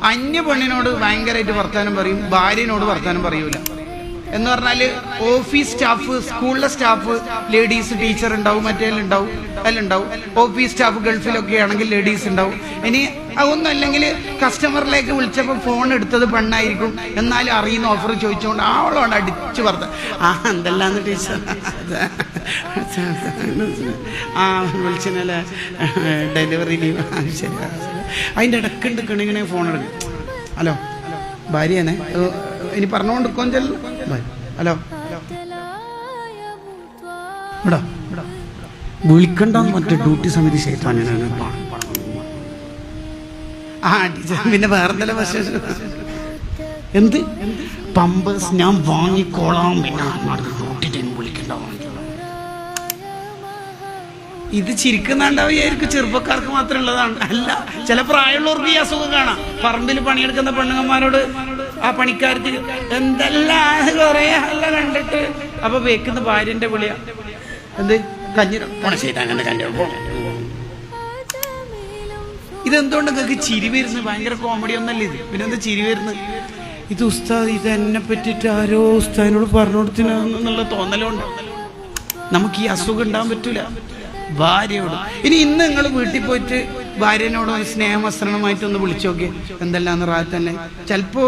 അന്യ പെണ്ണിനോട് ഭയങ്കരമായിട്ട് വർത്താനം പറയും, ഭാര്യനോട് വർത്താനം പറയൂല. എന്ന് പറഞ്ഞാൽ ഓഫീസ് സ്റ്റാഫ്, സ്കൂളിലെ സ്റ്റാഫ് ലേഡീസ്, ടീച്ചർ ഉണ്ടാവും, എല്ലാം ഉണ്ടാവും. ഓഫീസ് സ്റ്റാഫ് ഗൾഫിലൊക്കെ ആണെങ്കിൽ ലേഡീസ് ഉണ്ടാവും. ഇനി അതൊന്നും അല്ലെങ്കിൽ കസ്റ്റമറിലേക്ക് വിളിച്ചപ്പോൾ ഫോൺ എടുത്തത് പെണ്ണായിരിക്കും, എന്നാലും അറിയുന്ന ഓഫർ ചോദിച്ചുകൊണ്ട് അവളോട് അടിച്ചു പറഞ്ഞ എന്തെല്ലാന്ന് ടീച്ചർ വിളിച്ചല്ലേ ഡെലിവറി ലീവ്, ശരി. അതിൻ്റെ ഇടയ്ക്കുണ്ട് കിണിങ്ങനെ ഫോൺ എടുക്കും. ഹലോ ഭാര്യനെ ഇനി പറഞ്ഞുകൊണ്ട് കൊഞ്ചല്ല. ഹലോ ഇവിടെ വിളിക്കണ്ട മറ്റേ ഡ്യൂട്ടി സമിതി ശൈത്താനാണ്. ടീച്ചർ പിന്നെ വേറെന്തെല്ലാം വിശേഷം? എന്ത് പമ്പേഴ്സ് ഞാൻ വാങ്ങിക്കോളാം, പിന്നെ ഡ്യൂട്ടി ടൈം വിളിക്കണ്ടാവും. ഇത് ചിരിക്കുന്നുണ്ടാവുകയായിരിക്കും ചെറുപ്പക്കാർക്ക് മാത്രം ഉള്ളതാണ്. അല്ല, ചില പ്രായമുള്ളവർക്ക് ഈ അസുഖം കാണാം. പറമ്പിൽ പണിയെടുക്കുന്ന പെണ്ണുങ്ങന്മാരോട് ആ പണിക്കാർക്ക് എന്തെല്ലാം കുറേ അല്ല കണ്ടിട്ട് അപ്പൊ വെക്കുന്ന ഭാര്യന്റെ വിളിയ എന്ത് ഇതെന്തുകൊണ്ട് നിങ്ങൾക്ക് ചിരി വരുന്നത്? ഭയങ്കര കോമഡി ഒന്നല്ലേ ഇത്? പിന്നെന്താ ചിരി വരുന്നത്? ഇത് ഉസ്താദ് ഇത് എന്നെ പറ്റിയിട്ട് ആരോ ഉസ്താദിനോട് പറഞ്ഞു കൊടുത്തിനുള്ള തോന്നലുണ്ട്. നമുക്ക് ഈ അസുഖം ഉണ്ടാകാൻ പറ്റൂല ഭാര്യയോട്. ഇനി ഇന്ന് നിങ്ങൾ വീട്ടിൽ പോയിട്ട് ഭാര്യനോട് സ്നേഹമസ്രണമായിട്ടൊന്ന് വിളിച്ചു നോക്കി, എന്തെല്ലാം റാത്ത് തന്നെ. ചിലപ്പോ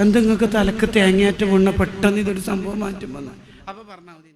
എന്തെങ്ങൾക്ക് തലക്ക് തേങ്ങയാറ്റം വീണ പെട്ടെന്ന് ഇതൊരു സംഭവം മാറ്റം വന്ന അപ്പൊ പറഞ്ഞാൽ മതി.